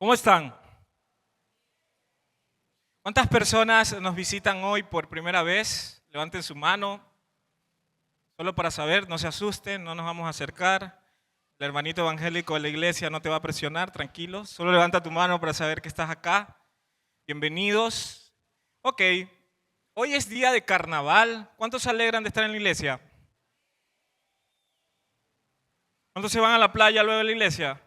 ¿Cómo están? ¿Cuántas personas nos visitan hoy por primera vez? Levanten su mano, solo para saber, no se asusten, no nos vamos a acercar. El hermanito evangélico de la iglesia no te va a presionar, tranquilo. Solo levanta tu mano para saber que estás acá. Bienvenidos. Ok, hoy es día de carnaval. ¿Cuántos se alegran de estar en la iglesia? ¿Cuántos se van a la playa luego de la iglesia?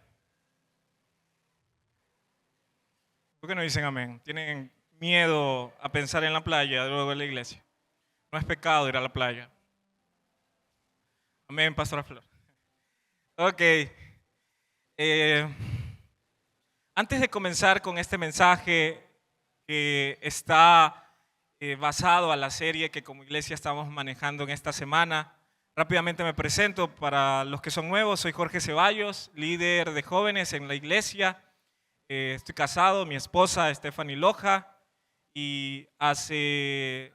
¿Por qué no dicen amén? ¿Tienen miedo a pensar en la playa luego de la iglesia? No es pecado ir a la playa. Amén, Pastora Flor. Ok. eh, Antes de comenzar con este mensaje que está basado a la serie que como iglesia estamos manejando en esta semana, rápidamente me presento para los que son nuevos. Soy Jorge Ceballos, líder de jóvenes en la iglesia. Estoy casado, mi esposa Stephanie Loja, y hace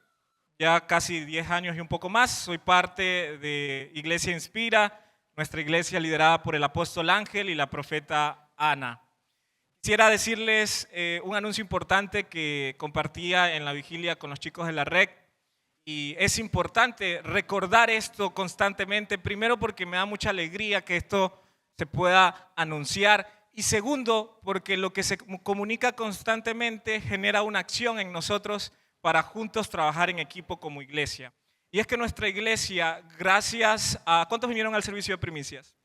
ya casi 10 años y un poco más soy parte de Iglesia Inspira, nuestra iglesia liderada por el apóstol Ángel y la profeta Ana. Quisiera decirles un anuncio importante que compartía en la vigilia con los chicos de la REC, y es importante recordar esto constantemente, primero porque me da mucha alegría que esto se pueda anunciar, y segundo porque lo que se comunica constantemente genera una acción en nosotros para juntos trabajar en equipo como iglesia. Y es que nuestra iglesia, gracias a... ¿Cuántos vinieron al servicio de primicias?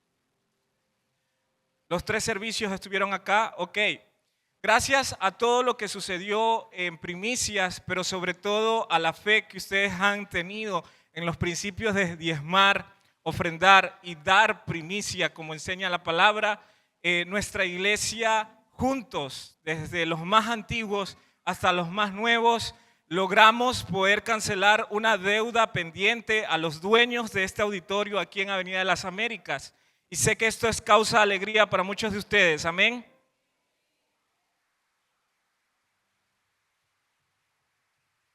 Los 3 servicios estuvieron acá, ok. Gracias a todo lo que sucedió en primicias, pero sobre todo a la fe que ustedes han tenido en los principios de diezmar, ofrendar y dar primicia, como enseña la palabra, nuestra iglesia juntos, desde los más antiguos hasta los más nuevos, logramos poder cancelar una deuda pendiente a los dueños de este auditorio aquí en Avenida de las Américas. Y sé que esto es causa de alegría para muchos de ustedes. Amén.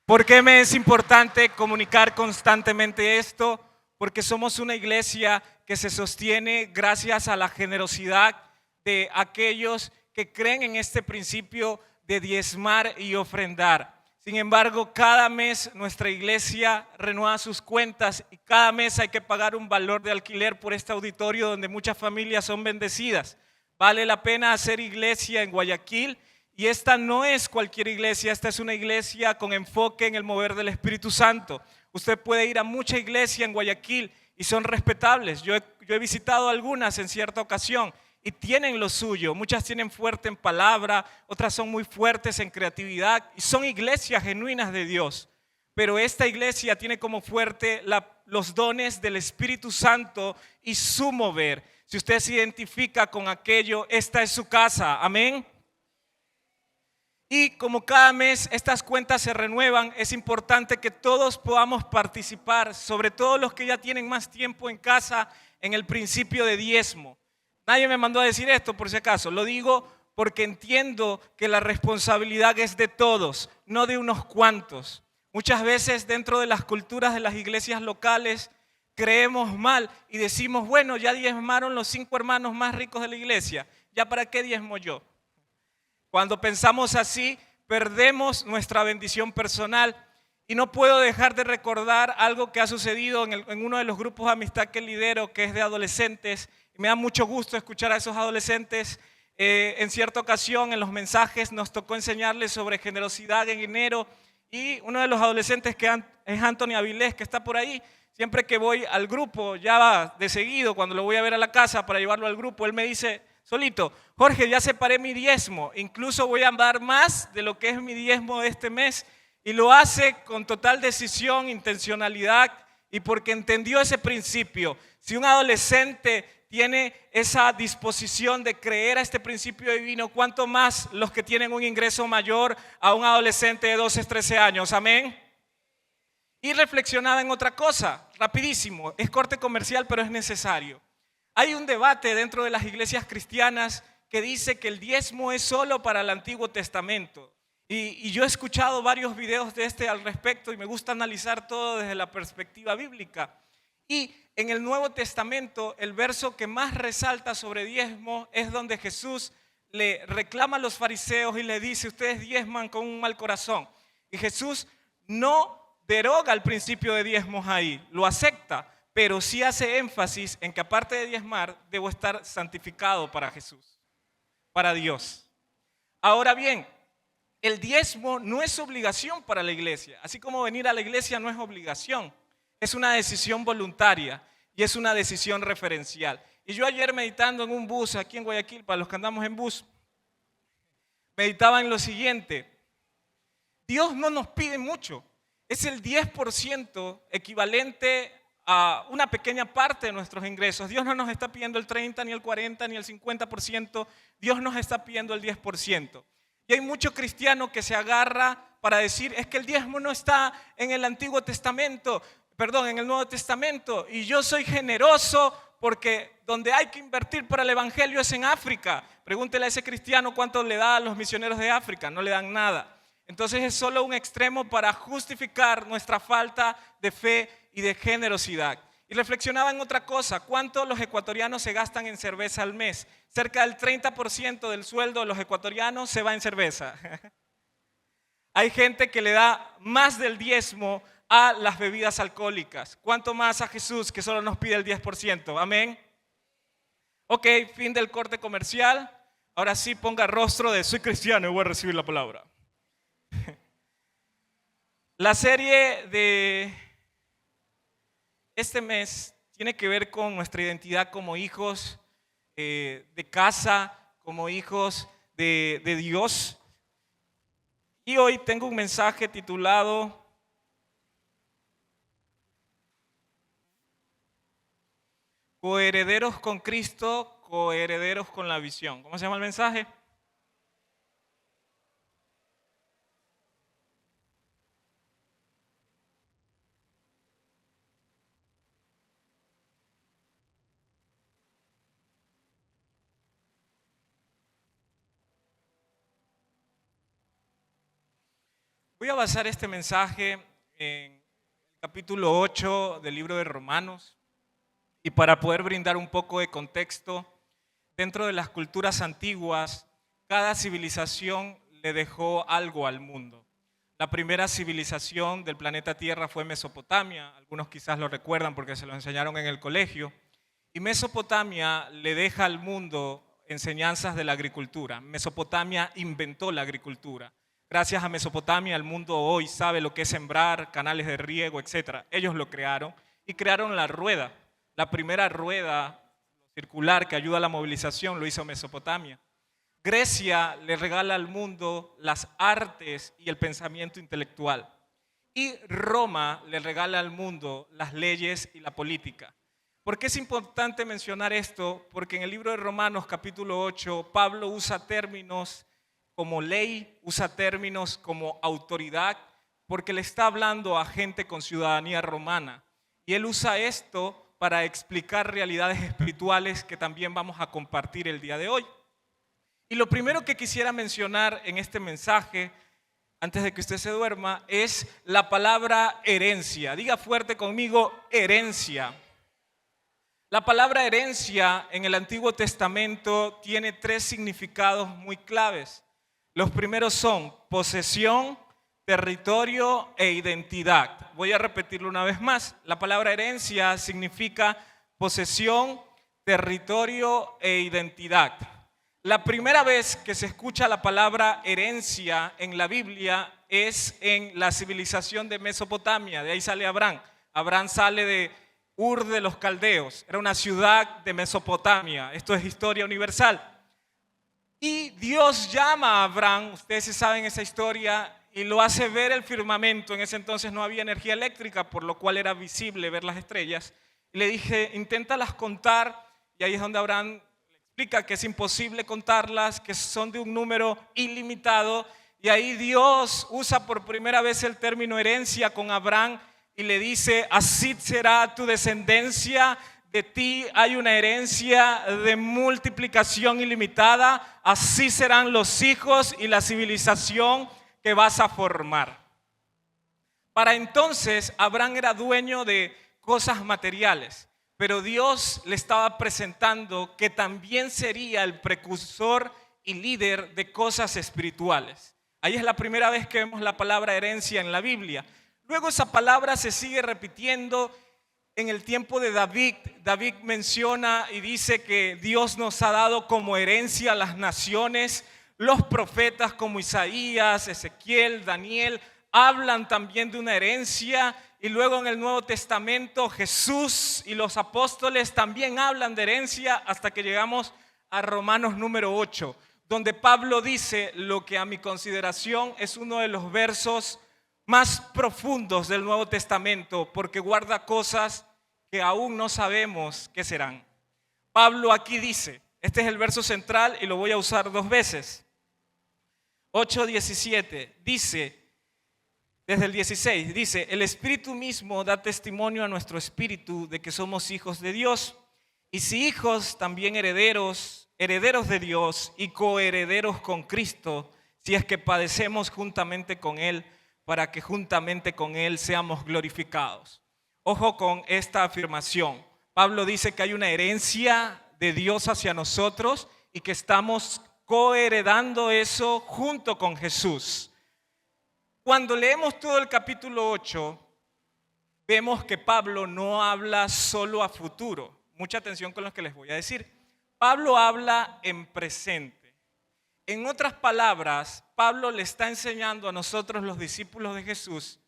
¿Por qué me es importante comunicar constantemente esto? Porque somos una iglesia que se sostiene gracias a la generosidad de aquellos que creen en este principio de diezmar y ofrendar. Sin embargo, cada mes nuestra iglesia renueva sus cuentas y cada mes hay que pagar un valor de alquiler por este auditorio donde muchas familias son bendecidas. Vale la pena hacer iglesia en Guayaquil, y esta no es cualquier iglesia, esta es una iglesia con enfoque en el mover del Espíritu Santo. Usted puede ir a mucha iglesia en Guayaquil y son respetables. Yo he visitado algunas en cierta ocasión y tienen lo suyo. Muchas tienen fuerte en palabra, otras son muy fuertes en creatividad y son iglesias genuinas de Dios. Pero esta iglesia tiene como fuerte los dones del Espíritu Santo y su mover. Si usted se identifica con aquello, esta es su casa. Amén. Y como cada mes estas cuentas se renuevan, es importante que todos podamos participar, sobre todo los que ya tienen más tiempo en casa, en el principio de diezmo. Nadie me mandó a decir esto por si acaso, lo digo porque entiendo que la responsabilidad es de todos, no de unos cuantos. Muchas veces dentro de las culturas de las iglesias locales creemos mal y decimos, bueno, ya diezmaron los 5 hermanos más ricos de la iglesia, ¿ya para qué diezmo yo? Cuando pensamos así, perdemos nuestra bendición personal. Y no puedo dejar de recordar algo que ha sucedido en uno de los grupos de amistad que lidero, que es de adolescentes. Y me da mucho gusto escuchar a esos adolescentes. En cierta ocasión, en los mensajes, nos tocó enseñarles sobre generosidad en enero. Y uno de los adolescentes, que es Anthony Avilés, que está por ahí, siempre que voy al grupo, ya va de seguido, cuando lo voy a ver a la casa para llevarlo al grupo, él me dice solito, Jorge, ya separé mi diezmo, incluso voy a dar más de lo que es mi diezmo de este mes, y lo hace con total decisión, intencionalidad, y porque entendió ese principio. Si un adolescente tiene esa disposición de creer a este principio divino, ¿cuánto más los que tienen un ingreso mayor a un adolescente de 12, 13 años? Amén. Y reflexionaba en otra cosa, rapidísimo, es corte comercial, pero es necesario. Hay un debate dentro de las iglesias cristianas que dice que el diezmo es solo para el Antiguo Testamento. Y yo he escuchado varios videos de al respecto y me gusta analizar todo desde la perspectiva bíblica. Y en el Nuevo Testamento, el verso que más resalta sobre diezmo es donde Jesús le reclama a los fariseos y le dice, ustedes diezman con un mal corazón. Y Jesús no deroga el principio de diezmos ahí, lo acepta, pero sí hace énfasis en que aparte de diezmar, debo estar santificado para Jesús, para Dios. Ahora bien, el diezmo no es obligación para la iglesia, así como venir a la iglesia no es obligación, es una decisión voluntaria y es una decisión referencial. Y yo ayer meditando en un bus aquí en Guayaquil, para los que andamos en bus, meditaba en lo siguiente: Dios no nos pide mucho, es el 10% equivalente a una pequeña parte de nuestros ingresos. Dios no nos está pidiendo el 30, ni el 40, ni el 50%, Dios nos está pidiendo el 10%. Y hay mucho cristiano que se agarra para decir, es que el diezmo no está en el Antiguo Testamento, en el Nuevo Testamento, y yo soy generoso porque donde hay que invertir para el evangelio es en África. Pregúntele a ese cristiano cuánto le da a los misioneros de África, no le dan nada. Entonces es solo un extremo para justificar nuestra falta de fe y de generosidad. Y reflexionaba en otra cosa: ¿cuánto los ecuatorianos se gastan en cerveza al mes? Cerca del 30% del sueldo de los ecuatorianos se va en cerveza. Hay gente que le da más del diezmo a las bebidas alcohólicas. ¿Cuánto más a Jesús, que solo nos pide el 10%? Amén. Ok, fin del corte comercial. Ahora sí, ponga rostro de soy cristiano y voy a recibir la palabra. La serie de este mes tiene que ver con nuestra identidad como hijos de casa, como hijos de Dios. Y hoy tengo un mensaje titulado Coherederos con Cristo, coherederos con la visión. ¿Cómo se llama el mensaje? Voy a basar este mensaje en el capítulo 8 del libro de Romanos, y para poder brindar un poco de contexto, dentro de las culturas antiguas, cada civilización le dejó algo al mundo. La primera civilización del planeta Tierra fue Mesopotamia, algunos quizás lo recuerdan porque se lo enseñaron en el colegio, y Mesopotamia le deja al mundo enseñanzas de la agricultura. Mesopotamia inventó la agricultura. Gracias a Mesopotamia el mundo hoy sabe lo que es sembrar, canales de riego, etc. Ellos lo crearon y crearon la rueda. La primera rueda circular que ayuda a la movilización lo hizo Mesopotamia. Grecia le regala al mundo las artes y el pensamiento intelectual. Y Roma le regala al mundo las leyes y la política. ¿Por qué es importante mencionar esto? Porque en el libro de Romanos capítulo 8, Pablo usa términos como ley, usa términos como autoridad, porque le está hablando a gente con ciudadanía romana. Y él usa esto para explicar realidades espirituales que también vamos a compartir el día de hoy. Y lo primero que quisiera mencionar en este mensaje, antes de que usted se duerma, es la palabra herencia. Diga fuerte conmigo, herencia. La palabra herencia en el Antiguo Testamento tiene 3 significados muy claves. Los primeros son posesión, territorio e identidad. Voy a repetirlo una vez más. La palabra herencia significa posesión, territorio e identidad. La primera vez que se escucha la palabra herencia en la Biblia es en la civilización de Mesopotamia. De ahí sale Abraham. Abraham sale de Ur de los Caldeos. Era una ciudad de Mesopotamia. Esto es historia universal. Y Dios llama a Abraham, ustedes se saben esa historia, y lo hace ver el firmamento. En ese entonces no había energía eléctrica, por lo cual era visible ver las estrellas. Y le dije, inténtalas contar, y ahí es donde Abraham le explica que es imposible contarlas, que son de un número ilimitado. Y ahí Dios usa por primera vez el término herencia con Abraham y le dice, así será tu descendencia. De ti hay una herencia de multiplicación ilimitada, así serán los hijos y la civilización que vas a formar. Para entonces, Abraham era dueño de cosas materiales, pero Dios le estaba presentando que también sería el precursor y líder de cosas espirituales. Ahí es la primera vez que vemos la palabra herencia en la Biblia. Luego esa palabra se sigue repitiendo en el tiempo de David. David menciona y dice que Dios nos ha dado como herencia a las naciones. Los profetas como Isaías, Ezequiel, Daniel hablan también de una herencia. Y luego en el Nuevo Testamento Jesús y los apóstoles también hablan de herencia hasta que llegamos a Romanos número 8, donde Pablo dice lo que a mi consideración es uno de los versos más profundos del Nuevo Testamento, porque guarda cosas que aún no sabemos qué serán. Pablo aquí dice, este es el verso central y lo voy a usar 2 veces. 8:17 dice, desde el 16, dice, el Espíritu mismo da testimonio a nuestro espíritu de que somos hijos de Dios, y si hijos, también herederos, herederos de Dios y coherederos con Cristo, si es que padecemos juntamente con Él, para que juntamente con Él seamos glorificados. Ojo con esta afirmación. Pablo dice que hay una herencia de Dios hacia nosotros y que estamos coheredando eso junto con Jesús. Cuando leemos todo el capítulo 8, vemos que Pablo no habla solo a futuro. Mucha atención con lo que les voy a decir. Pablo habla en presente. En otras palabras, Pablo le está enseñando a nosotros, los discípulos de Jesús,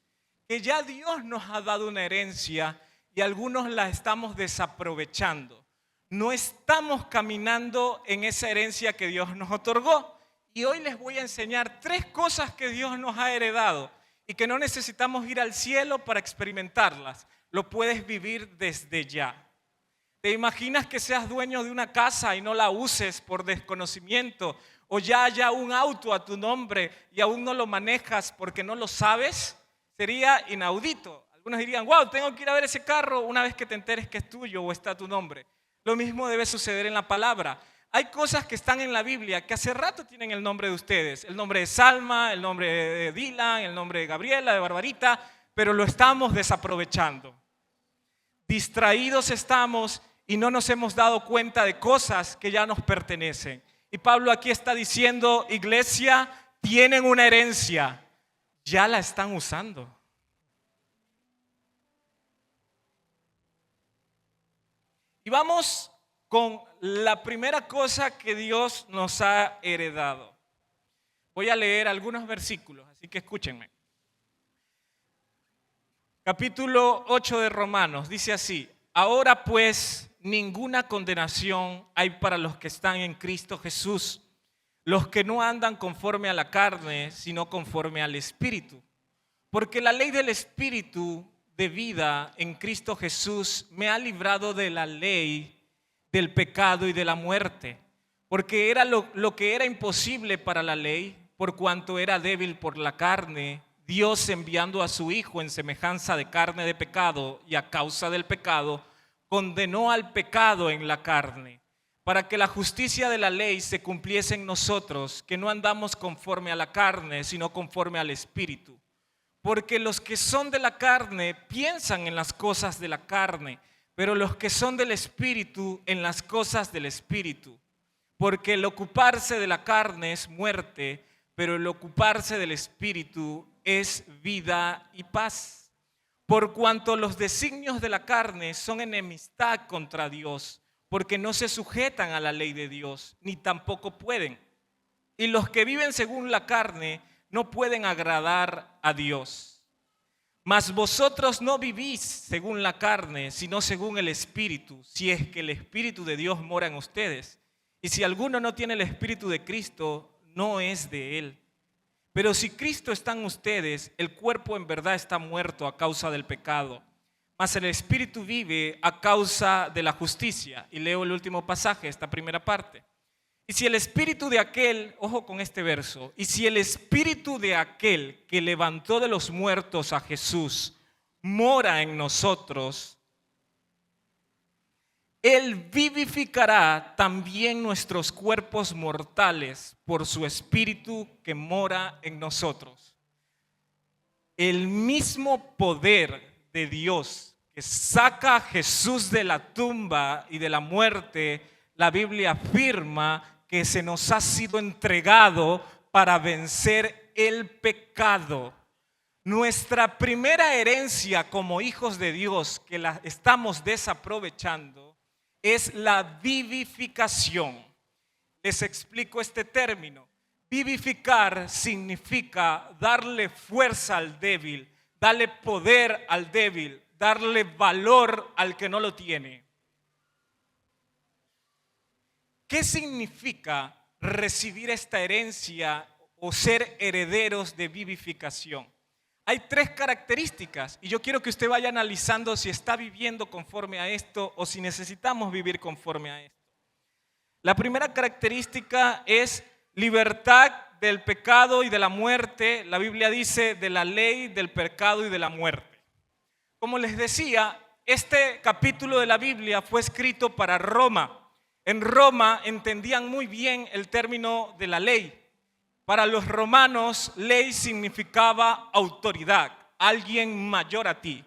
que ya Dios nos ha dado una herencia y algunos la estamos desaprovechando. No estamos caminando en esa herencia que Dios nos otorgó. Y hoy les voy a enseñar 3 cosas que Dios nos ha heredado y que no necesitamos ir al cielo para experimentarlas. Lo puedes vivir desde ya. ¿Te imaginas que seas dueño de una casa y no la uses por desconocimiento? O ya haya un auto a tu nombre y aún no lo manejas porque no lo sabes. Sería inaudito. Algunos dirían, wow, tengo que ir a ver ese carro una vez que te enteres que es tuyo o está tu nombre. Lo mismo debe suceder en la palabra. Hay cosas que están en la Biblia que hace rato tienen el nombre de ustedes. El nombre de Salma, el nombre de Dylan, el nombre de Gabriela, de Barbarita, pero lo estamos desaprovechando. Distraídos estamos y no nos hemos dado cuenta de cosas que ya nos pertenecen. Y Pablo aquí está diciendo, iglesia, tienen una herencia, ya la están usando. Y vamos con la primera cosa que Dios nos ha heredado. Voy a leer algunos versículos, así que escúchenme. Capítulo 8 de Romanos dice así: ahora pues ninguna condenación hay para los que están en Cristo Jesús, los que no andan conforme a la carne, sino conforme al Espíritu. Porque la ley del Espíritu de vida en Cristo Jesús me ha librado de la ley del pecado y de la muerte, porque era lo que era imposible para la ley, por cuanto era débil por la carne, Dios enviando a su Hijo en semejanza de carne de pecado y a causa del pecado, condenó al pecado en la carne, para que la justicia de la ley se cumpliese en nosotros, que no andamos conforme a la carne, sino conforme al Espíritu. Porque los que son de la carne piensan en las cosas de la carne, pero los que son del Espíritu en las cosas del Espíritu. Porque el ocuparse de la carne es muerte, pero el ocuparse del Espíritu es vida y paz. Por cuanto los designios de la carne son enemistad contra Dios, porque no se sujetan a la ley de Dios, ni tampoco pueden. Y los que viven según la carne no pueden agradar a Dios. Mas vosotros no vivís según la carne, sino según el Espíritu, si es que el Espíritu de Dios mora en ustedes. Y si alguno no tiene el Espíritu de Cristo, no es de él. Pero si Cristo está en ustedes, el cuerpo en verdad está muerto a causa del pecado, mas el Espíritu vive a causa de la justicia. Y leo el último pasaje, esta primera parte. Y si el espíritu de aquel, ojo con este verso, y si el espíritu de aquel que levantó de los muertos a Jesús mora en nosotros, Él vivificará también nuestros cuerpos mortales por su espíritu que mora en nosotros. El mismo poder de Dios que saca a Jesús de la tumba y de la muerte, la Biblia afirma que se nos ha sido entregado para vencer el pecado. Nuestra primera herencia como hijos de Dios, que la estamos desaprovechando, es la vivificación. Les explico este término. Vivificar significa darle fuerza al débil, darle poder al débil, darle valor al que no lo tiene. ¿Qué significa recibir esta herencia o ser herederos de vivificación? Hay 3 características y yo quiero que usted vaya analizando si está viviendo conforme a esto o si necesitamos vivir conforme a esto. La primera característica es libertad del pecado y de la muerte. La Biblia dice de la ley, del pecado y de la muerte. Como les decía, este capítulo de la Biblia fue escrito para Roma. En Roma entendían muy bien el término de la ley. Para los romanos, ley significaba autoridad, alguien mayor a ti.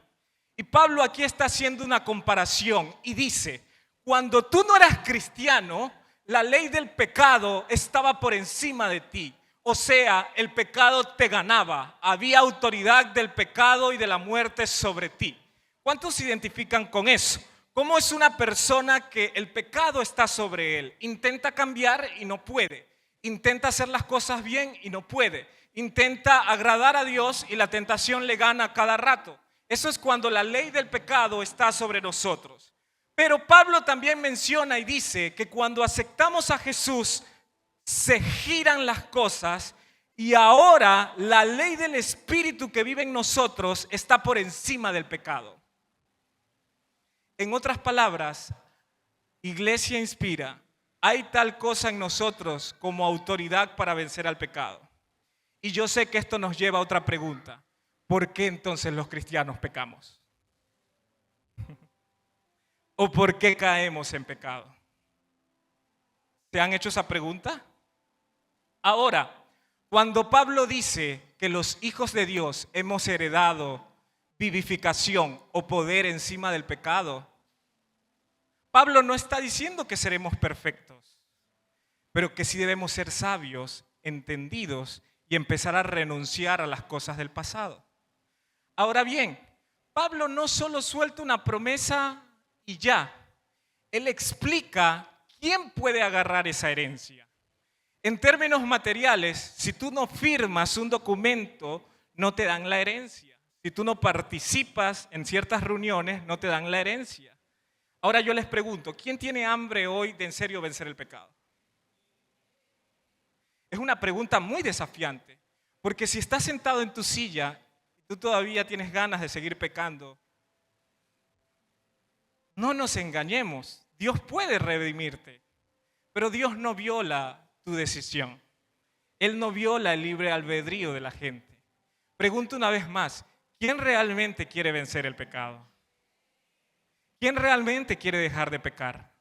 Y Pablo aquí está haciendo una comparación y dice, cuando tú no eras cristiano, la ley del pecado estaba por encima de ti. O sea, el pecado te ganaba. Había autoridad del pecado y de la muerte sobre ti. ¿Cuántos se identifican con eso? ¿Cómo es una persona que el pecado está sobre él? Intenta cambiar y no puede. Intenta hacer las cosas bien y no puede. Intenta agradar a Dios y la tentación le gana cada rato. Eso es cuando la ley del pecado está sobre nosotros. Pero Pablo también menciona y dice que cuando aceptamos a Jesús, se giran las cosas y ahora la ley del Espíritu que vive en nosotros está por encima del pecado. En otras palabras, Iglesia Inspira, hay tal cosa en nosotros como autoridad para vencer al pecado. Y yo sé que esto nos lleva a otra pregunta. ¿Por qué entonces los cristianos pecamos? ¿O por qué caemos en pecado? ¿Se han hecho esa pregunta? Ahora, cuando Pablo dice que los hijos de Dios hemos heredado vivificación o poder encima del pecado, Pablo no está diciendo que seremos perfectos, pero que sí debemos ser sabios, entendidos y empezar a renunciar a las cosas del pasado. Ahora bien, Pablo no solo suelta una promesa y ya, él explica quién puede agarrar esa herencia. En términos materiales, si tú no firmas un documento, no te dan la herencia. Si tú no participas en ciertas reuniones, no te dan la herencia. Ahora yo les pregunto, ¿quién tiene hambre hoy de en serio vencer el pecado? Es una pregunta muy desafiante, porque si estás sentado en tu silla y tú todavía tienes ganas de seguir pecando, no nos engañemos, Dios puede redimirte, pero Dios no viola tu decisión. Él no viola el libre albedrío de la gente. Pregunto una vez más, ¿quién realmente quiere vencer el pecado? ¿Quién realmente quiere dejar de pecar?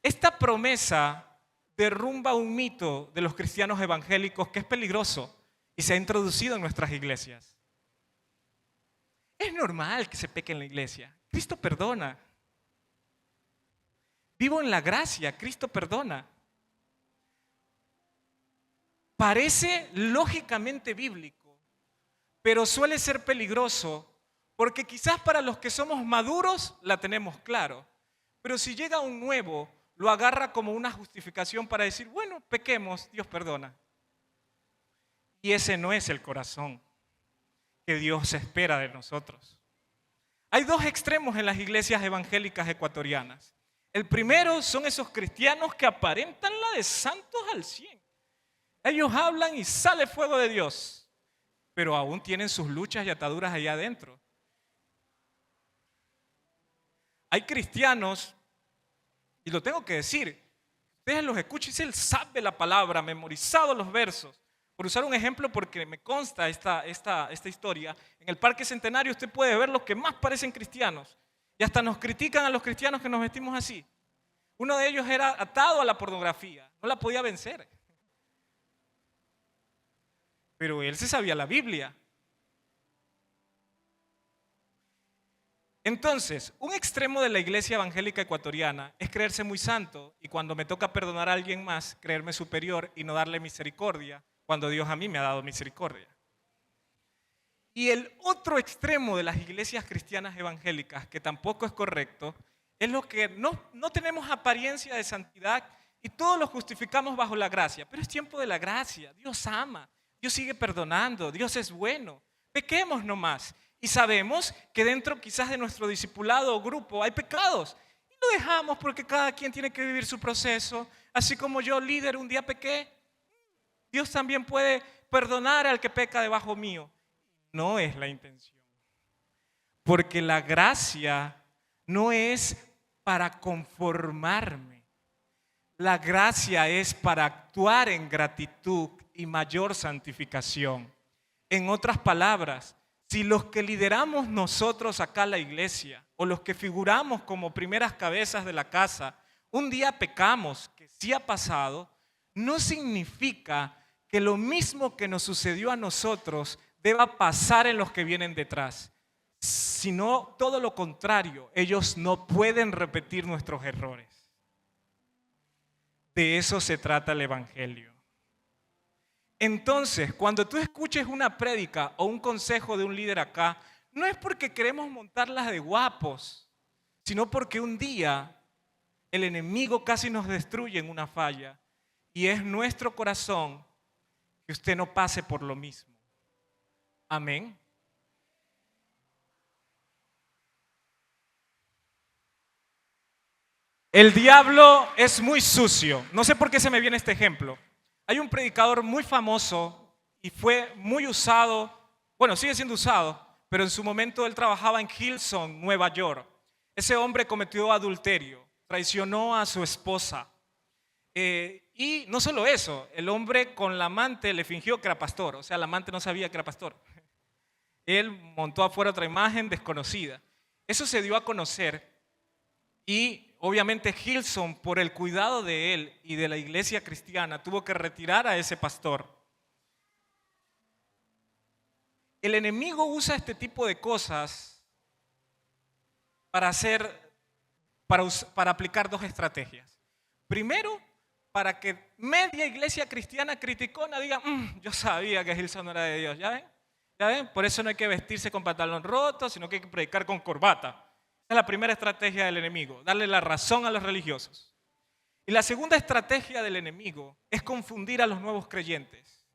Esta promesa derrumba un mito de los cristianos evangélicos que es peligroso y se ha introducido en nuestras iglesias. Es normal que se peque en la iglesia. Cristo perdona. Vivo en la gracia, Cristo perdona. Parece lógicamente bíblico, pero suele ser peligroso porque quizás para los que somos maduros la tenemos claro, pero si llega un nuevo, lo agarra como una justificación para decir, bueno, pequemos, Dios perdona. Y ese no es el corazón que Dios espera de nosotros. Hay 2 extremos en las iglesias evangélicas ecuatorianas. El primero son esos cristianos que aparentan la de santos al 100. Ellos hablan y sale fuego de Dios, pero aún tienen sus luchas y ataduras allá adentro. Hay cristianos, y lo tengo que decir, ustedes los escuchan y él sabe la palabra, memorizado los versos. Por usar un ejemplo, porque me consta esta historia, en el Parque Centenario usted puede ver los que más parecen cristianos. Y hasta nos critican a los cristianos que nos vestimos así. Uno de ellos era atado a la pornografía, no la podía vencer. Pero él se sabía la Biblia. Entonces, un extremo de la iglesia evangélica ecuatoriana es creerse muy santo y cuando me toca perdonar a alguien más, creerme superior y no darle misericordia cuando Dios a mí me ha dado misericordia. Y el otro extremo de las iglesias cristianas evangélicas, que tampoco es correcto, es lo que no tenemos apariencia de santidad y todos lo justificamos bajo la gracia. Pero es tiempo de la gracia, Dios ama, Dios sigue perdonando, Dios es bueno. Pequemos nomás. Y sabemos que dentro quizás de nuestro discipulado o grupo hay pecados. Y lo dejamos porque cada quien tiene que vivir su proceso. Así como yo, líder, un día pequé, Dios también puede perdonar al que peca debajo mío. No es la intención. Porque la gracia no es para conformarme. La gracia es para actuar en gratitud y mayor santificación. En otras palabras, si los que lideramos nosotros acá la iglesia o los que figuramos como primeras cabezas de la casa, un día pecamos, que sí ha pasado, no significa que lo mismo que nos sucedió a nosotros deba pasar en los que vienen detrás, sino todo lo contrario, ellos no pueden repetir nuestros errores. De eso se trata el evangelio. Entonces, cuando tú escuches una prédica o un consejo de un líder acá, no es porque queremos montarlas de guapos, sino porque un día el enemigo casi nos destruye en una falla y es nuestro corazón que usted no pase por lo mismo. Amén. El diablo es muy sucio. No sé por qué se me viene este ejemplo. Hay un predicador muy famoso y fue muy usado, bueno, sigue siendo usado, pero en su momento él trabajaba en Hillsong, Nueva York. Ese hombre cometió adulterio, traicionó a su esposa. Y no solo eso, el hombre con la amante le fingió que era pastor, o sea, la amante no sabía que era pastor. Él montó afuera otra imagen desconocida. Eso se dio a conocer y obviamente Hillsong, por el cuidado de él y de la iglesia cristiana, tuvo que retirar a ese pastor. El enemigo usa este tipo de cosas para aplicar dos estrategias. Primero, para que media iglesia cristiana criticona diga, yo sabía que Hillsong no era de Dios, ¿ya ven? ¿Ya ven? Por eso no hay que vestirse con pantalón roto, sino que hay que predicar con corbata. Es la primera estrategia del enemigo, darle la razón a los religiosos. Y la segunda estrategia del enemigo es confundir a los nuevos creyentes.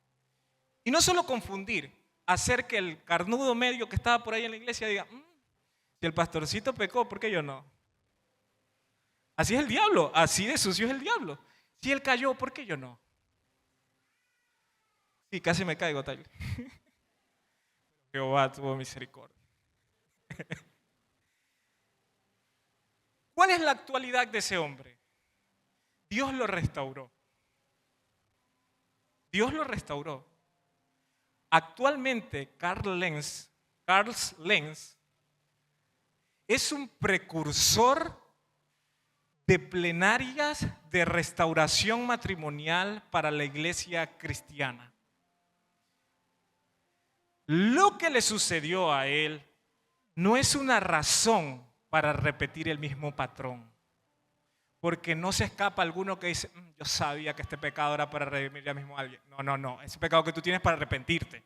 Y no solo confundir, hacer que el carnudo medio que estaba por ahí en la iglesia diga, si el pastorcito pecó, ¿por qué yo no? Así es el diablo, así de sucio es el diablo. Si él cayó, ¿por qué yo no? Sí, casi me caigo, Tyler. Jehová tuvo misericordia. ¿Cuál es la actualidad de ese hombre? Dios lo restauró. Dios lo restauró. Actualmente, Carl Lenz es un precursor de plenarias de restauración matrimonial para la iglesia cristiana. Lo que le sucedió a él no es una razón para repetir el mismo patrón. Porque no se escapa alguno que dice, yo sabía que este pecado era para redimirle al mismo a alguien. No, ese pecado que tú tienes para arrepentirte.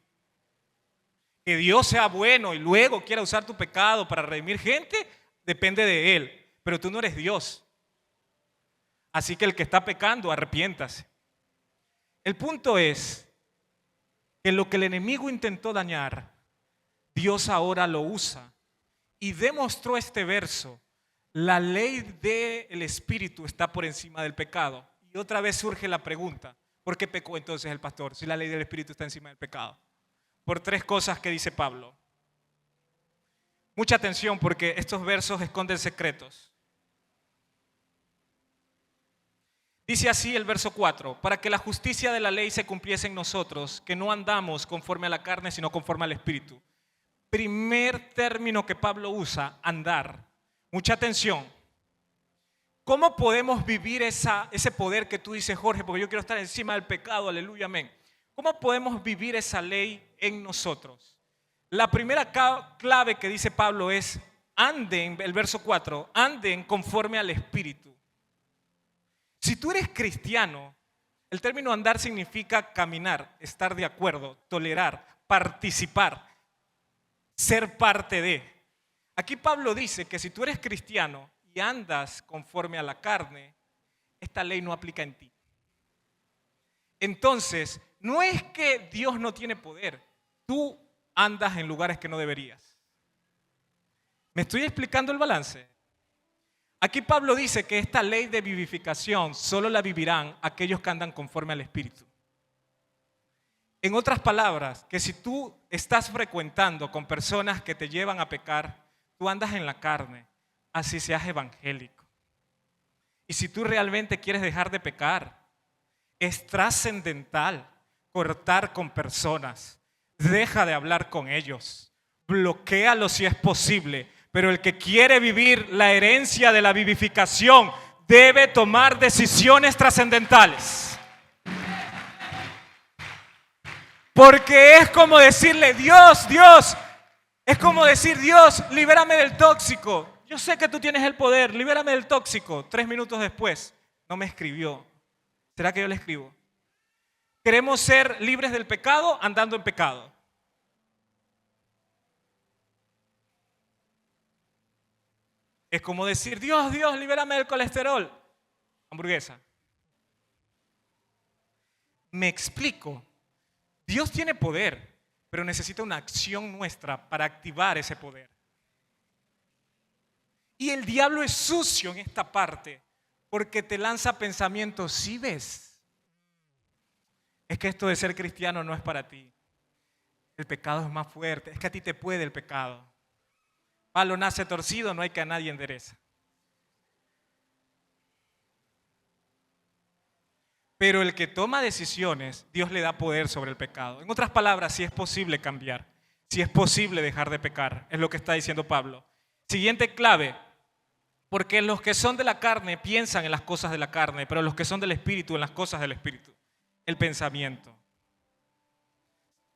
Que Dios sea bueno y luego quiera usar tu pecado para redimir gente, depende de Él. Pero tú no eres Dios. Así que el que está pecando, arrepiéntase. El punto es que lo que el enemigo intentó dañar, Dios ahora lo usa. Y demostró este verso, la ley del Espíritu está por encima del pecado. Y otra vez surge la pregunta, ¿por qué pecó entonces el pastor si la ley del Espíritu está encima del pecado? Por tres cosas que dice Pablo. Mucha atención porque estos versos esconden secretos. Dice así el verso 4, para que la justicia de la ley se cumpliese en nosotros, que no andamos conforme a la carne, sino conforme al Espíritu. Primer término que Pablo usa, andar. Mucha atención. ¿Cómo podemos vivir ese poder que tú dices, Jorge? Porque yo quiero estar encima del pecado, aleluya, amén. ¿Cómo podemos vivir esa ley en nosotros? La primera clave que dice Pablo es anden, el verso 4, anden conforme al Espíritu. Si tú eres cristiano, el término andar significa caminar, estar de acuerdo, tolerar, participar, ser parte de. Aquí Pablo dice que si tú eres cristiano y andas conforme a la carne, esta ley no aplica en ti. Entonces, no es que Dios no tiene poder, tú andas en lugares que no deberías. ¿Me estoy explicando el balance? Aquí Pablo dice que esta ley de vivificación solo la vivirán aquellos que andan conforme al Espíritu. En otras palabras, que si tú estás frecuentando con personas que te llevan a pecar, tú andas en la carne, así seas evangélico. Y si tú realmente quieres dejar de pecar, es trascendental cortar con personas. Deja de hablar con ellos. Bloquéalo si es posible. Pero el que quiere vivir la herencia de la vivificación debe tomar decisiones trascendentales. Porque es como decirle, Dios, es como decir, Dios, libérame del tóxico. Yo sé que tú tienes el poder, libérame del tóxico. 3 minutos después, no me escribió. ¿Será que yo le escribo? Queremos ser libres del pecado andando en pecado. Es como decir, Dios, libérame del colesterol. Hamburguesa. Me explico. Dios tiene poder, pero necesita una acción nuestra para activar ese poder. Y el diablo es sucio en esta parte, porque te lanza pensamientos, ¿sí ves? Es que esto de ser cristiano no es para ti. El pecado es más fuerte, es que a ti te puede el pecado. Palo nace torcido, no hay que a nadie endereza. Pero el que toma decisiones, Dios le da poder sobre el pecado. En otras palabras, sí es posible cambiar, sí es posible dejar de pecar, es lo que está diciendo Pablo. Siguiente clave, porque los que son de la carne piensan en las cosas de la carne, pero los que son del Espíritu en las cosas del Espíritu. El pensamiento.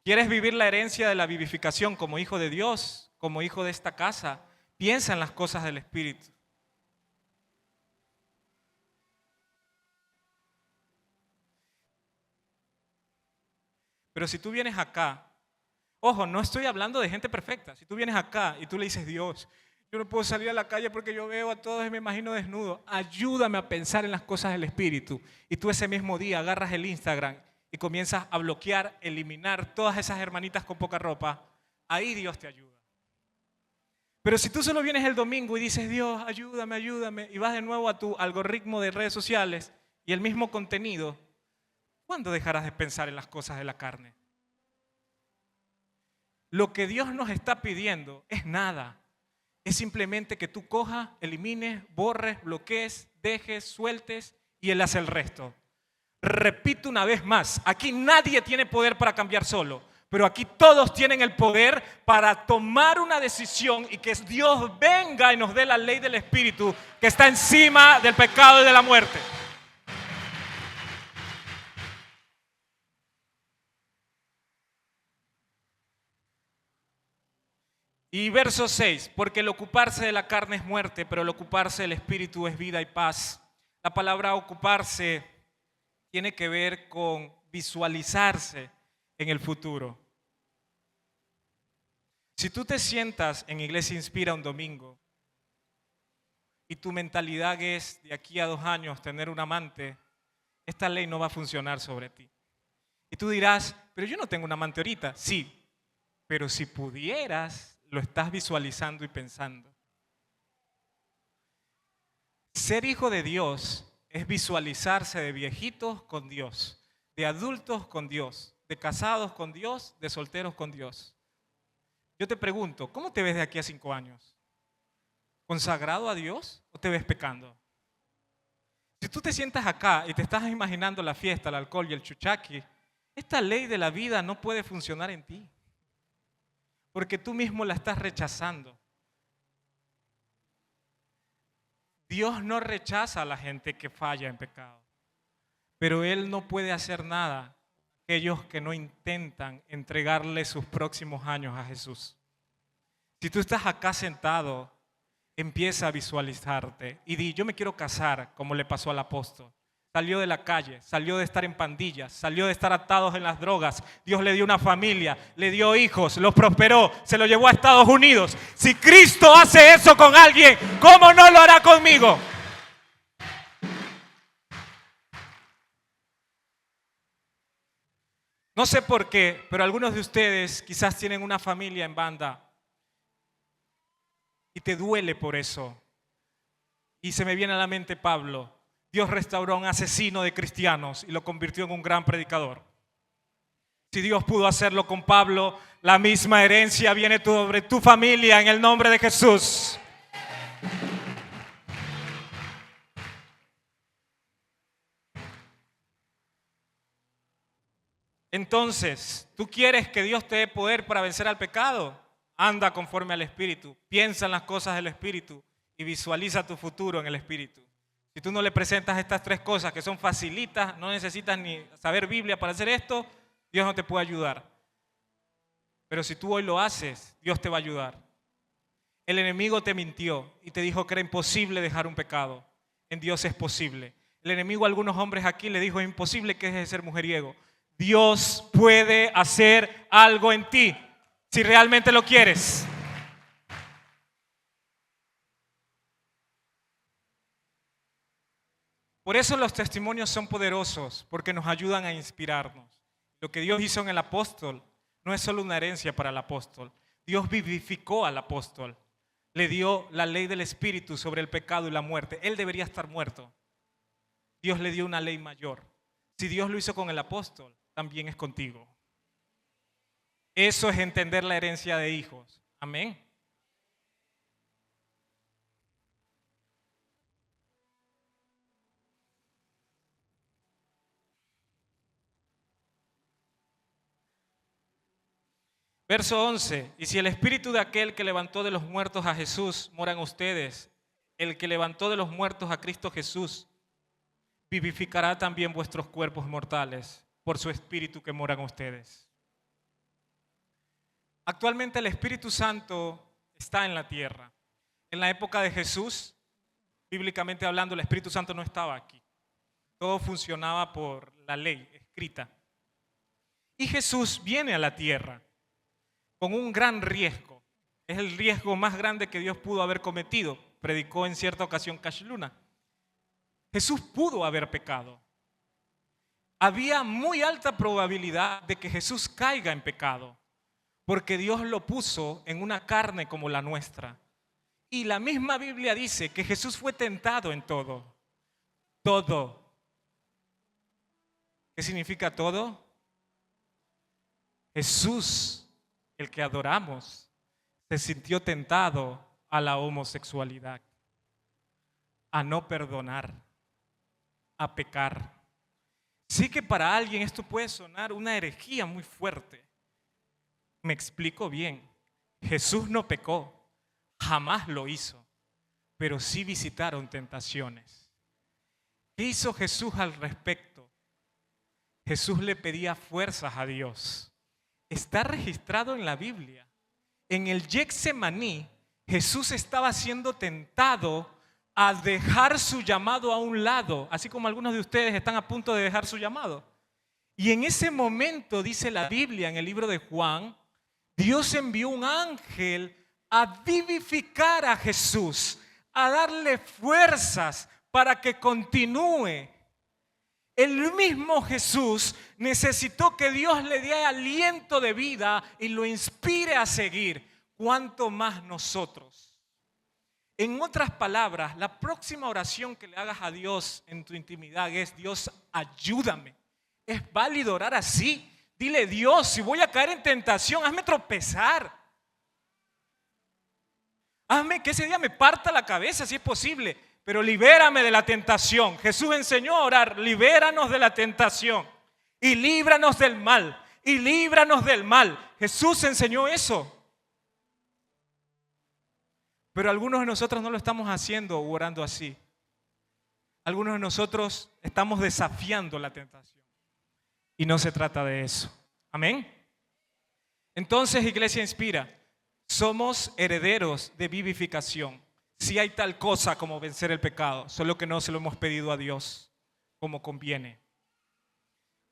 ¿Quieres vivir la herencia de la vivificación como hijo de Dios, como hijo de esta casa? Piensa en las cosas del Espíritu. Pero si tú vienes acá, ojo, no estoy hablando de gente perfecta. Si tú vienes acá y tú le dices, Dios, yo no puedo salir a la calle porque yo veo a todos y me imagino desnudo. Ayúdame a pensar en las cosas del Espíritu. Y tú ese mismo día agarras el Instagram y comienzas a bloquear, eliminar todas esas hermanitas con poca ropa. Ahí Dios te ayuda. Pero si tú solo vienes el domingo y dices, Dios, ayúdame, y vas de nuevo a tu algoritmo de redes sociales y el mismo contenido, ¿cuándo dejarás de pensar en las cosas de la carne? Lo que Dios nos está pidiendo es nada. Es simplemente que tú cojas, elimines, borres, bloquees, dejes, sueltes y Él hace el resto. Repito una vez más, aquí nadie tiene poder para cambiar solo, pero aquí todos tienen el poder para tomar una decisión y que Dios venga y nos dé la ley del Espíritu que está encima del pecado y de la muerte. Y verso 6, porque el ocuparse de la carne es muerte, pero el ocuparse del Espíritu es vida y paz. La palabra ocuparse tiene que ver con visualizarse en el futuro. Si tú te sientas en Iglesia Inspira un domingo y tu mentalidad es de aquí a 2 años tener un amante, esta ley no va a funcionar sobre ti. Y tú dirás, pero yo no tengo un amante ahorita. Sí, pero si pudieras, lo estás visualizando y pensando. Ser hijo de Dios es visualizarse de viejitos con Dios, de adultos con Dios, de casados con Dios, de solteros con Dios. Yo te pregunto, ¿cómo te ves de aquí a 5 años? ¿Consagrado a Dios o te ves pecando? Si tú te sientas acá y te estás imaginando la fiesta, el alcohol y el chuchaqui, esta ley de la vida no puede funcionar en ti, porque tú mismo la estás rechazando. Dios no rechaza a la gente que falla en pecado, pero Él no puede hacer nada a aquellos que no intentan entregarle sus próximos años a Jesús. Si tú estás acá sentado Empieza a visualizarte y di, yo me quiero casar como le pasó al apóstol. Salió de la calle, salió de estar en pandillas, salió de estar atados en las drogas. Dios le dio una familia, le dio hijos, los prosperó, se lo llevó a Estados Unidos. Si Cristo hace eso con alguien, ¿cómo no lo hará conmigo? No sé por qué, pero algunos de ustedes quizás tienen una familia en banda y te duele por eso. Y se me viene a la mente Pablo. Dios restauró a un asesino de cristianos y lo convirtió en un gran predicador. Si Dios pudo hacerlo con Pablo, la misma herencia viene sobre tu familia en el nombre de Jesús. Entonces, ¿tú quieres que Dios te dé poder para vencer al pecado? Anda conforme al Espíritu, piensa en las cosas del Espíritu y visualiza tu futuro en el Espíritu. Si tú no le presentas estas tres cosas que son facilitas, no necesitas ni saber Biblia para hacer esto, Dios no te puede ayudar. Pero si tú hoy lo haces, Dios te va a ayudar. El enemigo te mintió y te dijo que era imposible dejar un pecado. En Dios es posible. El enemigo a algunos hombres aquí le dijo, es imposible que dejes de ser mujeriego. Dios puede hacer algo en ti si realmente lo quieres. Por eso los testimonios son poderosos, porque nos ayudan a inspirarnos. Lo que Dios hizo en el apóstol no es solo una herencia para el apóstol. Dios vivificó al apóstol. Le dio la ley del Espíritu sobre el pecado y la muerte. Él debería estar muerto. Dios le dio una ley mayor. Si Dios lo hizo con el apóstol, también es contigo. Eso es entender la herencia de hijos. Amén. Verso 11, y si el espíritu de aquel que levantó de los muertos a Jesús mora en ustedes, el que levantó de los muertos a Cristo Jesús, vivificará también vuestros cuerpos mortales por su espíritu que mora en ustedes. Actualmente el Espíritu Santo está en la tierra. En la época de Jesús, bíblicamente hablando, el Espíritu Santo no estaba aquí. Todo funcionaba por la ley escrita. Y Jesús viene a la tierra con un gran riesgo. Es el riesgo más grande que Dios pudo haber cometido. Predicó en cierta ocasión Cash Luna. Jesús pudo haber pecado. Había muy alta probabilidad de que Jesús caiga en pecado, porque Dios lo puso en una carne como la nuestra. Y la misma Biblia dice que Jesús fue tentado en todo. Todo. ¿Qué significa todo? Jesús, el que adoramos, se sintió tentado a la homosexualidad, a no perdonar, a pecar. Sí que para alguien esto puede sonar una herejía muy fuerte. Me explico bien. Jesús no pecó, jamás lo hizo, pero sí visitaron tentaciones. ¿Qué hizo Jesús al respecto? Jesús le pedía fuerzas a Dios. Está registrado en la Biblia. En el Getsemaní, Jesús estaba siendo tentado a dejar su llamado a un lado, así como algunos de ustedes están a punto de dejar su llamado. Y en ese momento, dice la Biblia en el libro de Juan, Dios envió un ángel a vivificar a Jesús, a darle fuerzas para que continúe. El mismo Jesús necesitó que Dios le diera aliento de vida y lo inspire a seguir. ¿Cuánto más nosotros? En otras palabras, la próxima oración que le hagas a Dios en tu intimidad es: Dios, ayúdame. Es válido orar así. Dile: Dios, si voy a caer en tentación, hazme tropezar. Hazme que ese día me parta la cabeza si es posible, pero libérame de la tentación. Jesús enseñó a orar: libéranos de la tentación y líbranos del mal, y líbranos del mal. Jesús enseñó eso. Pero algunos de nosotros no lo estamos haciendo o orando así. Algunos de nosotros estamos desafiando la tentación. Y no se trata de eso. Amén. Entonces, Iglesia Inspira, somos herederos de vivificación. Sí hay tal cosa como vencer el pecado, solo que no se lo hemos pedido a Dios como conviene.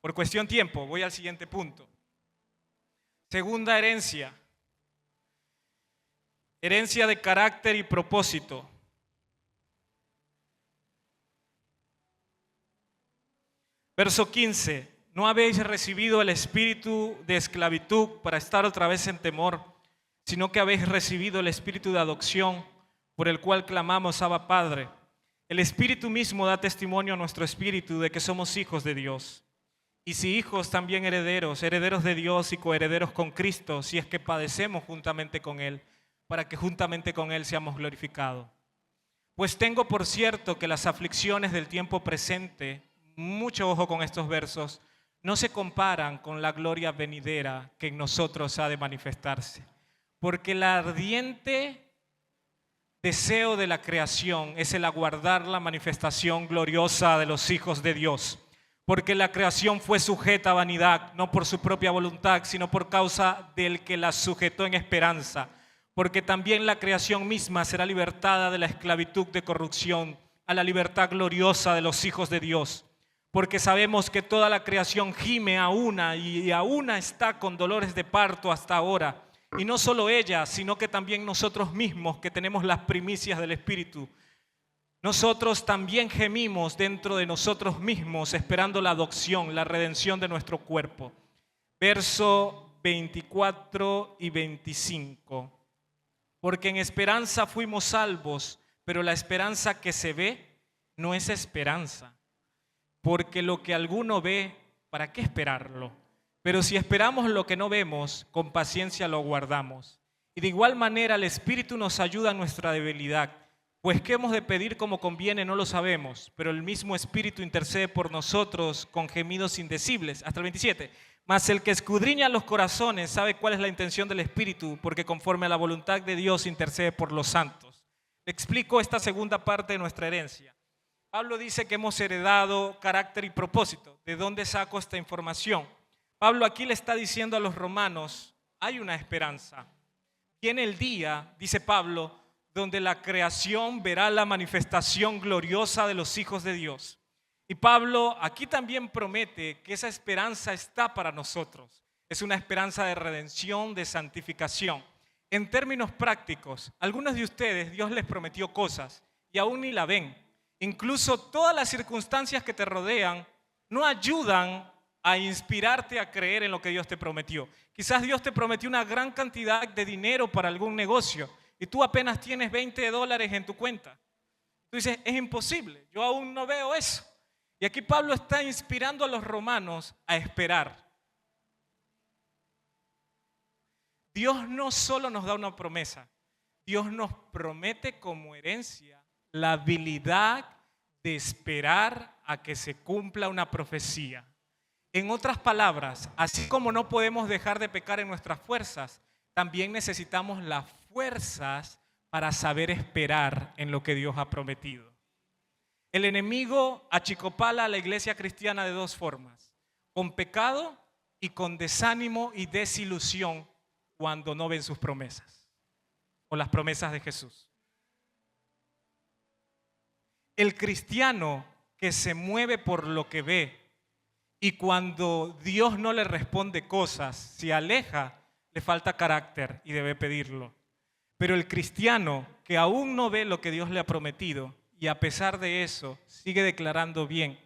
Por cuestión de tiempo, voy al siguiente punto. Segunda herencia. Herencia de carácter y propósito. Verso 15. ¿No habéis recibido el espíritu de esclavitud para estar otra vez en temor, sino que habéis recibido el espíritu de adopción, por el cual clamamos, Abba, Padre? El Espíritu mismo da testimonio a nuestro espíritu de que somos hijos de Dios. Y si hijos, también herederos, herederos de Dios y coherederos con Cristo, si es que padecemos juntamente con Él, para que juntamente con Él seamos glorificados. Pues tengo por cierto que las aflicciones del tiempo presente, mucho ojo con estos versos, no se comparan con la gloria venidera que en nosotros ha de manifestarse. Porque el ardiente deseo de la creación es el aguardar la manifestación gloriosa de los hijos de Dios. Porque la creación fue sujeta a vanidad, no por su propia voluntad, sino por causa del que la sujetó en esperanza. Porque también la creación misma será libertada de la esclavitud de corrupción a la libertad gloriosa de los hijos de Dios. Porque sabemos que toda la creación gime a una y a una está con dolores de parto hasta ahora. Y no solo ella, sino que también nosotros mismos, que tenemos las primicias del Espíritu. Nosotros también gemimos dentro de nosotros mismos, esperando la adopción, la redención de nuestro cuerpo. Verso 24 y 25. Porque en esperanza fuimos salvos, pero la esperanza que se ve no es esperanza. Porque lo que alguno ve, ¿para qué esperarlo? Pero si esperamos lo que no vemos, con paciencia lo guardamos. Y de igual manera el Espíritu nos ayuda en nuestra debilidad. Pues qué hemos de pedir como conviene no lo sabemos, pero el mismo Espíritu intercede por nosotros con gemidos indecibles. Hasta el 27. Mas el que escudriña los corazones sabe cuál es la intención del Espíritu, porque conforme a la voluntad de Dios intercede por los santos. Le explico esta segunda parte de nuestra herencia. Pablo dice que hemos heredado carácter y propósito. ¿De dónde saco esta información? Pablo aquí le está diciendo a los romanos, hay una esperanza. Viene el día, dice Pablo, donde la creación verá la manifestación gloriosa de los hijos de Dios. Y Pablo aquí también promete que esa esperanza está para nosotros. Es una esperanza de redención, de santificación. En términos prácticos, algunos de ustedes Dios les prometió cosas y aún ni la ven. Incluso todas las circunstancias que te rodean no ayudan a inspirarte a creer en lo que Dios te prometió. Quizás Dios te prometió una gran cantidad de dinero para algún negocio y tú apenas tienes $20 en tu cuenta. Tú dices, es imposible, yo aún no veo eso. Y aquí Pablo está inspirando a los romanos a esperar. Dios no solo nos da una promesa, Dios nos promete como herencia la habilidad de esperar a que se cumpla una profecía. En otras palabras, así como no podemos dejar de pecar en nuestras fuerzas, también necesitamos las fuerzas para saber esperar en lo que Dios ha prometido. El enemigo achicopala a la iglesia cristiana de dos formas: con pecado y con desánimo y desilusión cuando no ven sus promesas o las promesas de Jesús. El cristiano que se mueve por lo que ve y cuando Dios no le responde cosas, se aleja, le falta carácter y debe pedirlo. Pero el cristiano que aún no ve lo que Dios le ha prometido y a pesar de eso sigue declarando bien,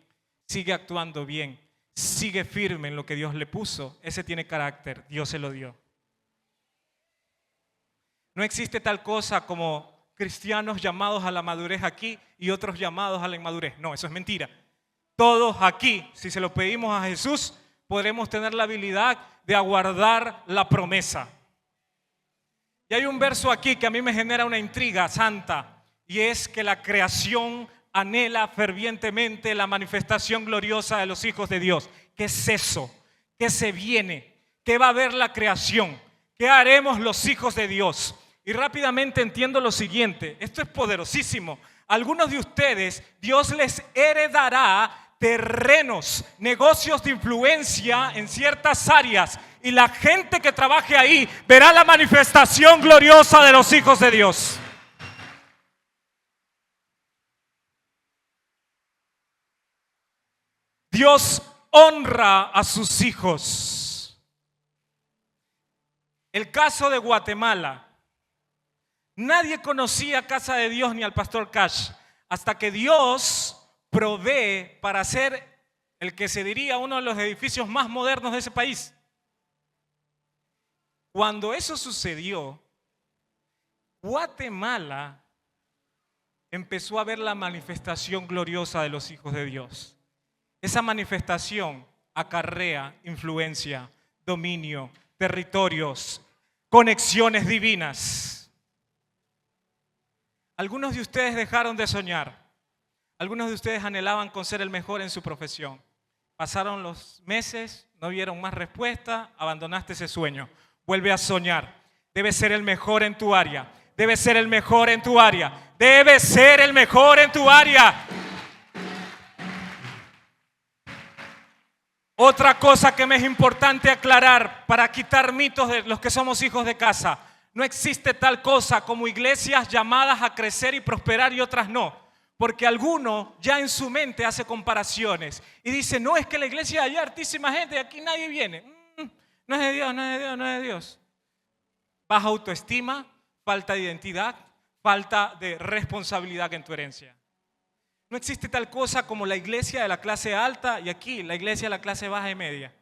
sigue actuando bien, sigue firme en lo que Dios le puso, ese tiene carácter, Dios se lo dio. No existe tal cosa como cristianos llamados a la madurez aquí y otros llamados a la inmadurez. No, eso es mentira. Todos aquí, si se lo pedimos a Jesús, podremos tener la habilidad de aguardar la promesa. Y hay un verso aquí que a mí me genera una intriga santa, y es que la creación anhela fervientemente la manifestación gloriosa de los hijos de Dios. ¿Qué es eso? ¿Qué se viene? ¿Qué va a ver la creación? ¿Qué haremos los hijos de Dios? Y rápidamente entiendo lo siguiente, esto es poderosísimo. Algunos de ustedes, Dios les heredará terrenos, negocios de influencia en ciertas áreas, y la gente que trabaje ahí verá la manifestación gloriosa de los hijos de Dios. Dios honra a sus hijos. El caso de Guatemala. Nadie conocía Casa de Dios ni al pastor Cash hasta que Dios provee para hacer el que se diría uno de los edificios más modernos de ese país. Cuando eso sucedió, Guatemala empezó a ver la manifestación gloriosa de los hijos de Dios. Esa manifestación acarrea influencia, dominio, territorios, conexiones divinas. Algunos de ustedes dejaron de soñar. Algunos de ustedes anhelaban con ser el mejor en su profesión. Pasaron los meses, no vieron más respuesta, abandonaste ese sueño. Vuelve a soñar. Debes ser el mejor en tu área. Debes ser el mejor en tu área. Debes ser el mejor en tu área. Otra cosa que me es importante aclarar para quitar mitos de los que somos hijos de casa. No existe tal cosa como iglesias llamadas a crecer y prosperar y otras no. Porque alguno ya en su mente hace comparaciones y dice, no, es que la iglesia de allá hartísima gente y aquí nadie viene. No es de Dios, no es de Dios, no es de Dios. Baja autoestima, falta de identidad, falta de responsabilidad en tu herencia. No existe tal cosa como la iglesia de la clase alta y aquí la iglesia de la clase baja y media.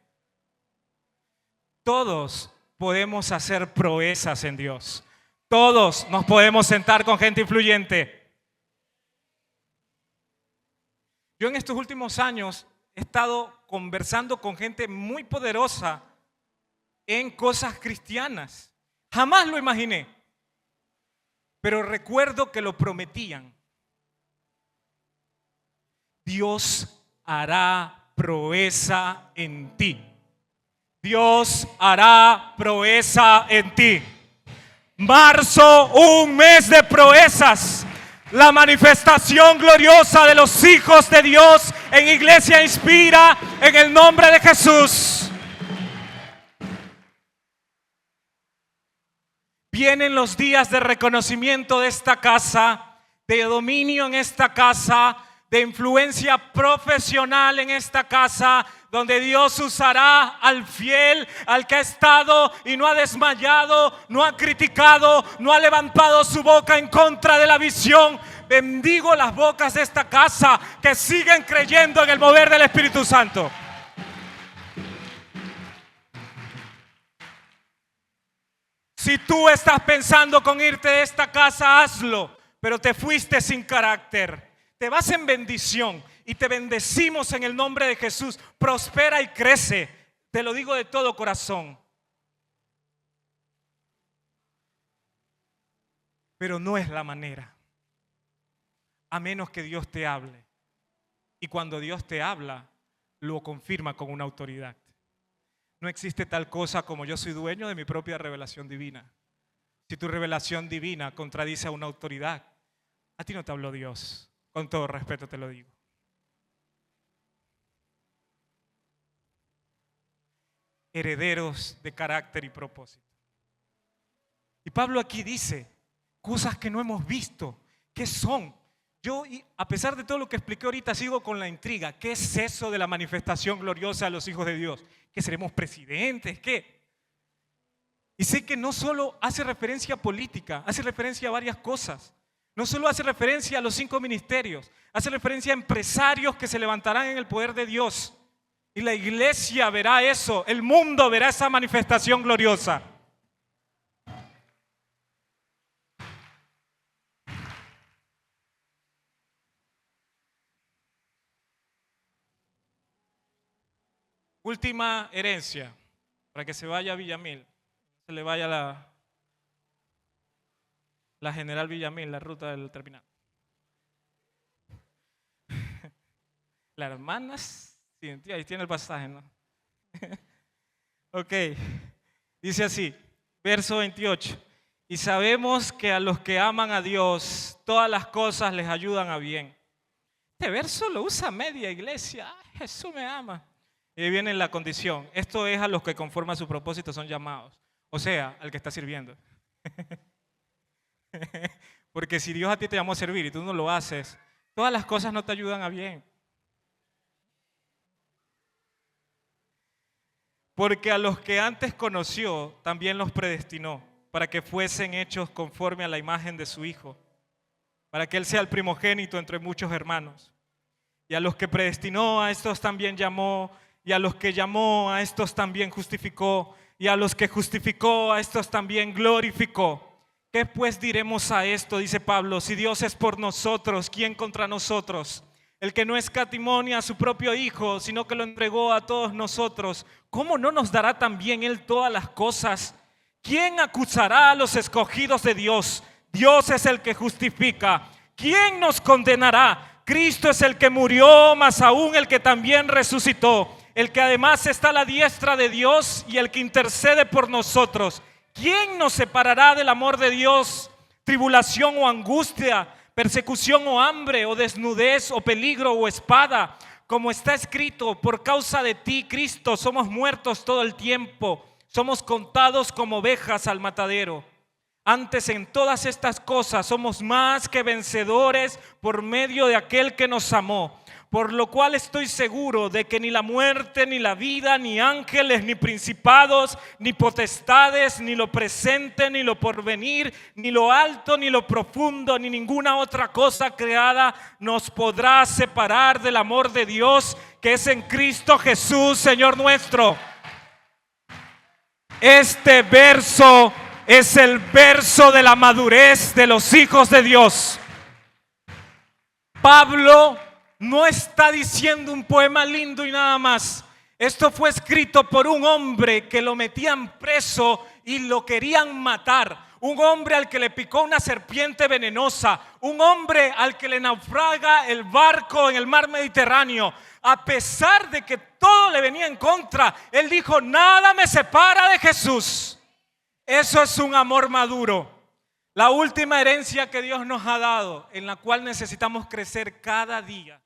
Todos podemos hacer proezas en Dios. Todos nos podemos sentar con gente influyente. Yo en estos últimos años he estado conversando con gente muy poderosa en cosas cristianas. Jamás lo imaginé, pero recuerdo que lo prometían. Dios hará proeza en ti. Dios hará proeza en ti. Marzo, un mes de proezas. La manifestación gloriosa de los hijos de Dios en Iglesia Inspira en el nombre de Jesús. Vienen los días de reconocimiento de esta casa, de dominio en esta casa, de influencia profesional en esta casa, donde Dios usará al fiel, al que ha estado y no ha desmayado, no ha criticado, no ha levantado su boca en contra de la visión. Bendigo las bocas de esta casa que siguen creyendo en el mover del Espíritu Santo. Si tú estás pensando con irte de esta casa, hazlo, pero te fuiste sin carácter. Te vas en bendición y te bendecimos en el nombre de Jesús. Prospera y crece. Te lo digo de todo corazón. Pero no es la manera. A menos que Dios te hable. Y cuando Dios te habla, lo confirma con una autoridad. No existe tal cosa como yo soy dueño de mi propia revelación divina. Si tu revelación divina contradice a una autoridad, a ti no te habló Dios. Con todo respeto te lo digo. Herederos de carácter y propósito. Y Pablo aquí dice cosas que no hemos visto. ¿Qué son? Yo, a pesar de todo lo que expliqué ahorita, sigo con la intriga. ¿Qué es eso de la manifestación gloriosa de los hijos de Dios? ¿Que seremos presidentes? ¿Qué? Y sé que no solo hace referencia a política, hace referencia a varias cosas. No solo hace referencia a los 5 ministerios, hace referencia a empresarios que se levantarán en el poder de Dios. Y la iglesia verá eso, el mundo verá esa manifestación gloriosa. Última herencia, para que se vaya a Villamil, se le vaya la General Villamil, la ruta del terminal. Las hermanas, sí, ahí tiene el pasaje, ¿no? Ok, dice así, verso 28. Y sabemos que a los que aman a Dios, todas las cosas les ayudan a bien. Este verso lo usa media iglesia. Ay, Jesús me ama. Y ahí viene la condición. Esto es a los que conforme a su propósito son llamados. O sea, al que está sirviendo. Porque si Dios a ti te llamó a servir y tú no lo haces, todas las cosas no te ayudan a bien. Porque a los que antes conoció, también los predestinó, para que fuesen hechos conforme a la imagen de su Hijo, para que Él sea el primogénito entre muchos hermanos. Y a los que predestinó, a estos también llamó, y a los que llamó, a estos también justificó, y a los que justificó, a estos también glorificó. ¿Qué pues diremos a esto? Dice Pablo, si Dios es por nosotros, ¿quién contra nosotros? El que no escatimó ni a su propio Hijo, sino que lo entregó a todos nosotros, ¿cómo no nos dará también Él todas las cosas? ¿Quién acusará a los escogidos de Dios? Dios es el que justifica. ¿Quién nos condenará? Cristo es el que murió, más aún el que también resucitó, el que además está a la diestra de Dios y el que intercede por nosotros. ¿Quién nos separará del amor de Dios? ¿Tribulación o angustia? ¿Persecución o hambre? ¿O desnudez o peligro o espada? Como está escrito, por causa de ti, Cristo, somos muertos todo el tiempo. Somos contados como ovejas al matadero. Antes en todas estas cosas somos más que vencedores por medio de aquel que nos amó. Por lo cual estoy seguro de que ni la muerte, ni la vida, ni ángeles, ni principados, ni potestades, ni lo presente, ni lo porvenir, ni lo alto, ni lo profundo, ni ninguna otra cosa creada nos podrá separar del amor de Dios que es en Cristo Jesús, Señor nuestro. Este verso es el verso de la madurez de los hijos de Dios. Pablo no está diciendo un poema lindo y nada más. Esto fue escrito por un hombre que lo metían preso y lo querían matar. Un hombre al que le picó una serpiente venenosa. Un hombre al que le naufraga el barco en el mar Mediterráneo. A pesar de que todo le venía en contra, él dijo: nada me separa de Jesús. Eso es un amor maduro. La última herencia que Dios nos ha dado, en la cual necesitamos crecer cada día,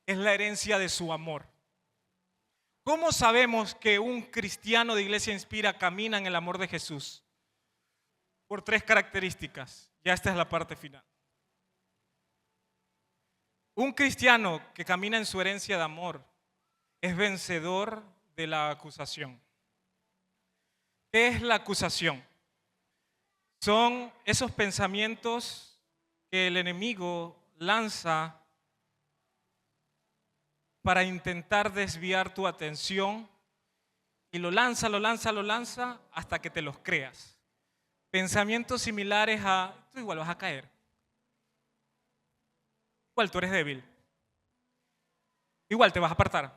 es la herencia de su amor. ¿Cómo sabemos que un cristiano de Iglesia Inspira camina en el amor de Jesús? Por 3 características. Ya esta es la parte final. Un cristiano que camina en su herencia de amor es vencedor de la acusación. ¿Qué es la acusación? Son esos pensamientos que el enemigo lanza para intentar desviar tu atención, y lo lanza hasta que te los creas. Pensamientos similares a: tú igual vas a caer, igual tú eres débil, igual te vas a apartar,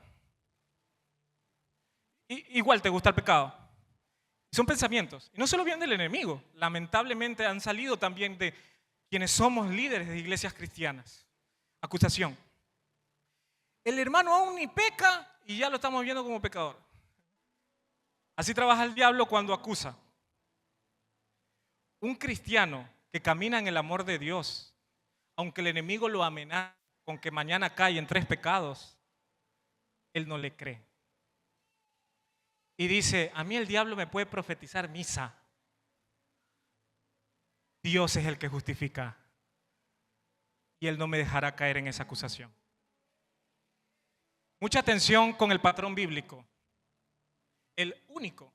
igual te gusta el pecado. Son pensamientos, y no solo vienen del enemigo, lamentablemente han salido también de quienes somos líderes de iglesias cristianas. Acusación. El hermano aún ni peca y ya lo estamos viendo como pecador. Así trabaja el diablo cuando acusa. Un cristiano que camina en el amor de Dios, aunque el enemigo lo amenaza con que mañana cae en 3 pecados, él no le cree. Y dice: a mí el diablo me puede profetizar misa. Dios es el que justifica. Y Él no me dejará caer en esa acusación. Mucha atención con el patrón bíblico. El único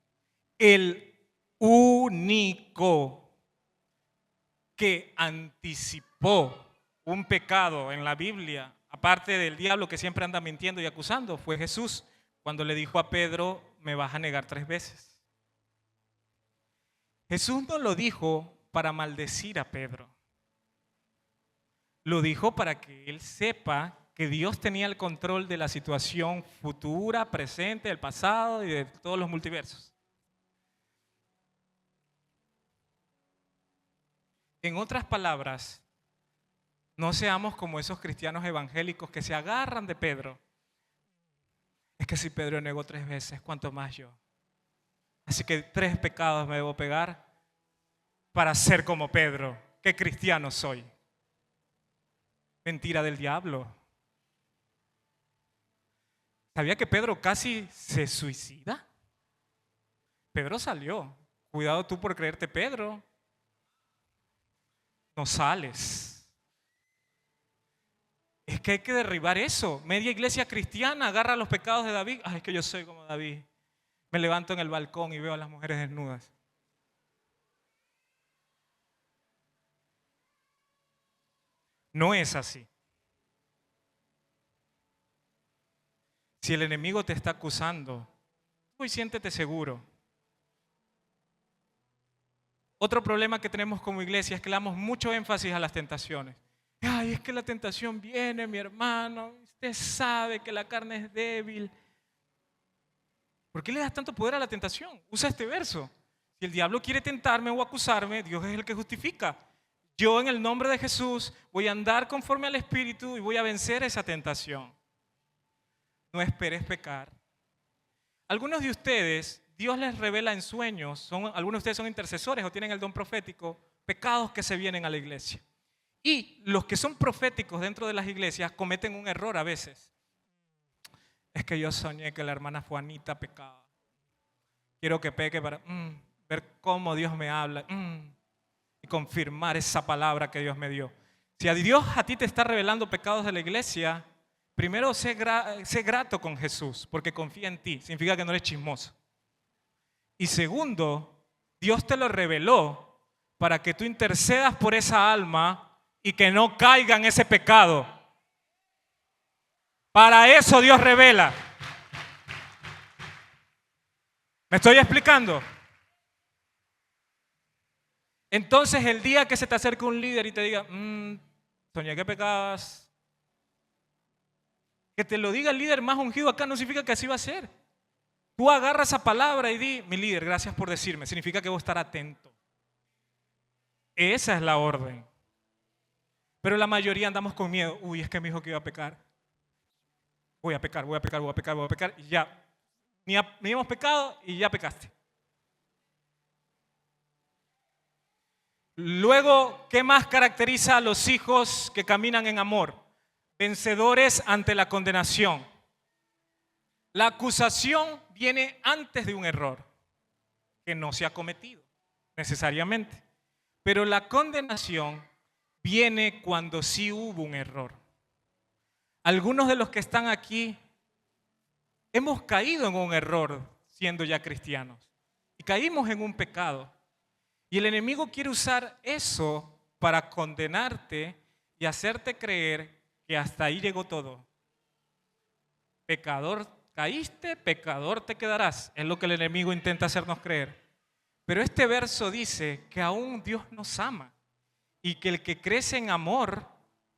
que anticipó un pecado en la Biblia, aparte del diablo que siempre anda mintiendo y acusando, fue Jesús, cuando le dijo a Pedro: me vas a negar 3 veces. Jesús no lo dijo para maldecir a Pedro. Lo dijo para que él sepa que Dios tenía el control de la situación futura, presente, del pasado y de todos los multiversos. En otras palabras, no seamos como esos cristianos evangélicos que se agarran de Pedro. Es que si Pedro negó 3 veces, ¿cuánto más yo? Así que 3 pecados me debo pegar para ser como Pedro. ¿Qué cristiano soy? Mentira del diablo. ¿Sabía que Pedro casi se suicida? Pedro salió. Cuidado tú por creerte Pedro. No sales. Es que hay que derribar eso. Media iglesia cristiana agarra los pecados de David. Ay, es que yo soy como David. me levanto en el balcón y veo a las mujeres desnudas. No es así. Si el enemigo te está acusando, tú siéntete seguro. Otro problema que tenemos como iglesia es que le damos mucho énfasis a las tentaciones. Ay, es que la tentación viene, mi hermano. Usted sabe que la carne es débil. ¿Por qué le das tanto poder a la tentación? Usa este verso. Si el diablo quiere tentarme o acusarme, Dios es el que justifica. Yo en el nombre de Jesús voy a andar conforme al Espíritu y voy a vencer esa tentación. No esperes pecar. Algunos de ustedes, Dios les revela en sueños, algunos de ustedes son intercesores o tienen el don profético, pecados que se vienen a la iglesia. Y los que son proféticos dentro de las iglesias cometen un error a veces. Es que yo soñé que la hermana Juanita pecaba. Quiero que peque para ver cómo Dios me habla y confirmar esa palabra que Dios me dio. Si a Dios a ti te está revelando pecados de la iglesia, primero sé grato con Jesús porque confía en ti. Significa que no eres chismoso. Y segundo, Dios te lo reveló para que tú intercedas por esa alma y que no caiga en ese pecado. Para eso Dios revela. ¿Me estoy explicando? Entonces el día que se te acerque un líder y te diga, soñé que pecabas, que te lo diga el líder más ungido acá no significa que así va a ser. Tú agarras esa palabra y di, mi líder, gracias por decirme. Significa que voy a estar atento. Esa es la orden. Pero la mayoría andamos con miedo. Uy, es que me dijo que iba a pecar. Voy a pecar. Y ya. Ni hemos pecado y ya pecaste. Luego, ¿qué más caracteriza a los hijos que caminan en amor? Vencedores ante la condenación. La acusación viene antes de un error que no se ha cometido necesariamente. Pero la condenación viene cuando sí hubo un error. Algunos de los que están aquí hemos caído en un error siendo ya cristianos y caímos en un pecado. Y el enemigo quiere usar eso para condenarte y hacerte creer que hasta ahí llegó todo. Pecador caíste, pecador te quedarás. Es lo que el enemigo intenta hacernos creer. Pero este verso dice que aún Dios nos ama y que el que crece en amor,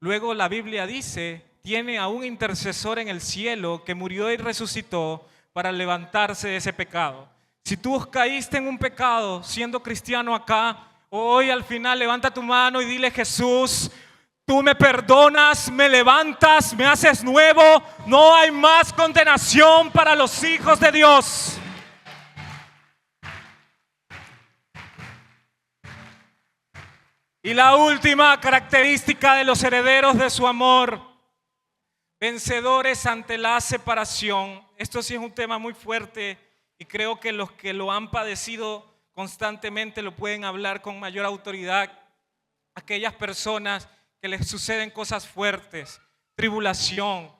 luego la Biblia dice, tiene a un intercesor en el cielo que murió y resucitó para levantarse de ese pecado. Si tú caíste en un pecado siendo cristiano acá, hoy al final levanta tu mano y dile, Jesús, tú me perdonas, me levantas, me haces nuevo. No hay más condenación para los hijos de Dios. Y la última característica de los herederos de su amor, vencedores ante la separación. Esto sí es un tema muy fuerte y creo que los que lo han padecido constantemente lo pueden hablar con mayor autoridad. Aquellas personas que les suceden cosas fuertes, tribulación,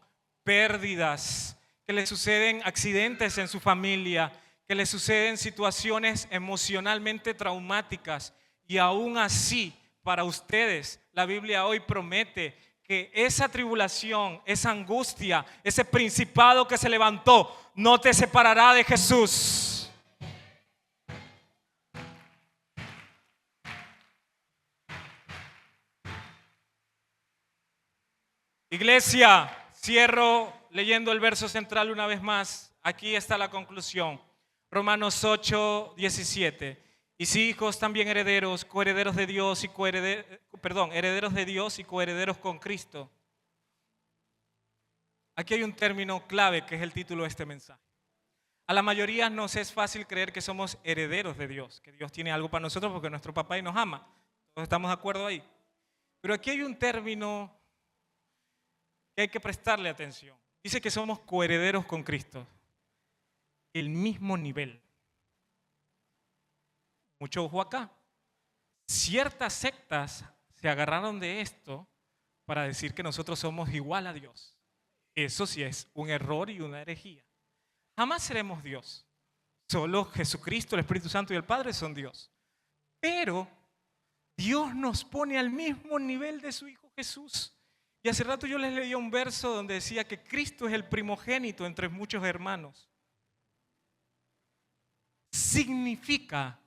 pérdidas, que les suceden accidentes en su familia, que les suceden situaciones emocionalmente traumáticas y aún así, para ustedes, la Biblia hoy promete que esa tribulación, esa angustia, ese principado que se levantó, no te separará de Jesús. Iglesia, cierro leyendo el verso central una vez más. Aquí está la conclusión. Romanos 8, 17. Y si hijos también herederos, coherederos de Dios y herederos de Dios y coherederos con Cristo. Aquí hay un término clave que es el título de este mensaje. A la mayoría nos es fácil creer que somos herederos de Dios, que Dios tiene algo para nosotros porque nuestro papá y nos ama. Todos estamos de acuerdo ahí. Pero aquí hay un término que hay que prestarle atención. Dice que somos coherederos con Cristo. El mismo nivel. Mucho ojo acá. Ciertas sectas se agarraron de esto para decir que nosotros somos igual a Dios. Eso sí es un error y una herejía. Jamás seremos Dios. Solo Jesucristo, el Espíritu Santo y el Padre son Dios. Pero Dios nos pone al mismo nivel de su Hijo Jesús. Y hace rato yo les leía un verso donde decía que Cristo es el primogénito entre muchos hermanos. Significa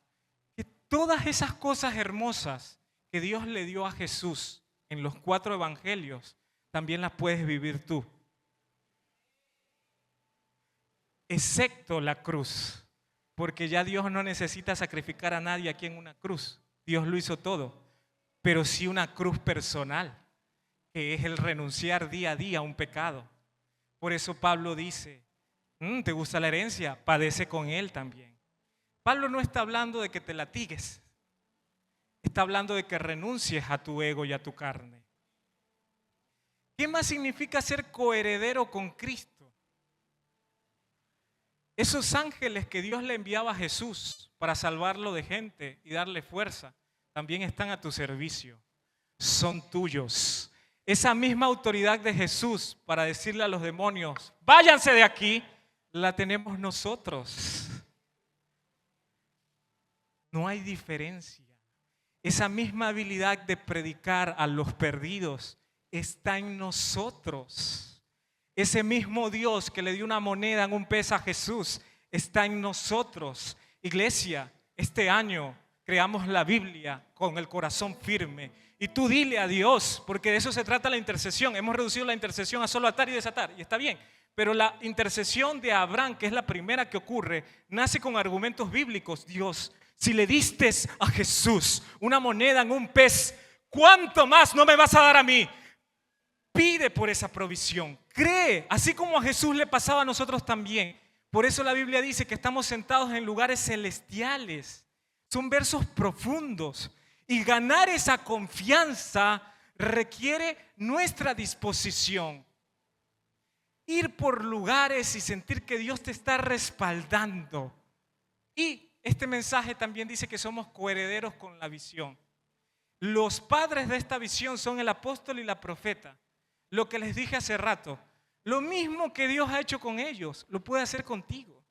que todas esas cosas hermosas que Dios le dio a Jesús en los 4 evangelios, también las puedes vivir tú. Excepto la cruz, porque ya Dios no necesita sacrificar a nadie aquí en una cruz. Dios lo hizo todo, pero sí una cruz personal, que es el renunciar día a día a un pecado. Por eso Pablo dice, ¿te gusta la herencia? Padece con él también. Pablo no está hablando de que te latigues, está hablando de que renuncies a tu ego y a tu carne. ¿Qué más significa ser coheredero con Cristo? Esos ángeles que Dios le enviaba a Jesús para salvarlo de gente y darle fuerza, también están a tu servicio. Son tuyos. Esa misma autoridad de Jesús para decirle a los demonios, váyanse de aquí, la tenemos nosotros. No hay diferencia. Esa misma habilidad de predicar a los perdidos está en nosotros. Ese mismo Dios que le dio una moneda en un pez a Jesús está en nosotros. Iglesia, este año creamos la Biblia con el corazón firme. Y tú dile a Dios, porque de eso se trata la intercesión. Hemos reducido la intercesión a solo atar y desatar, y está bien. Pero la intercesión de Abraham, que es la primera que ocurre, nace con argumentos bíblicos. Dios, si le diste a Jesús una moneda en un pez, ¿cuánto más no me vas a dar a mí? Pide por esa provisión, cree, así como a Jesús le pasaba a nosotros también. Por eso la Biblia dice que estamos sentados en lugares celestiales. Son versos profundos. Y ganar esa confianza requiere nuestra disposición. Ir por lugares y sentir que Dios te está respaldando. Y este mensaje también dice que somos coherederos con la visión. Los padres de esta visión son el apóstol y la profeta. Lo que les dije hace rato, lo mismo que Dios ha hecho con ellos, lo puede hacer contigo.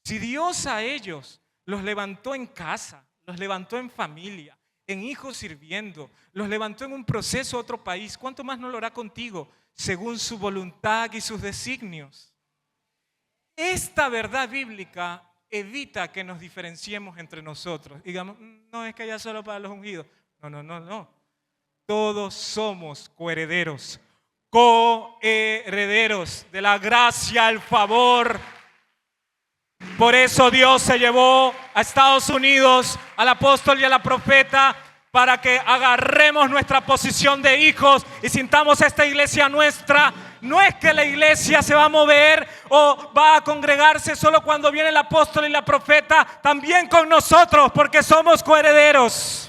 Si Dios a ellos los levantó en casa, los levantó en familia, en hijos sirviendo, los levantó en un proceso a otro país, ¿cuánto más no lo hará contigo? Según su voluntad y sus designios. Esta verdad bíblica evita que nos diferenciemos entre nosotros. Digamos, no es que haya solo para los ungidos. No. Todos somos coherederos de la gracia, el favor. Por eso Dios se llevó a Estados Unidos al apóstol y a la profeta para que agarremos nuestra posición de hijos y sintamos esta iglesia nuestra. No es que la iglesia se va a mover o va a congregarse solo cuando viene el apóstol y la profeta, también con nosotros porque somos coherederos.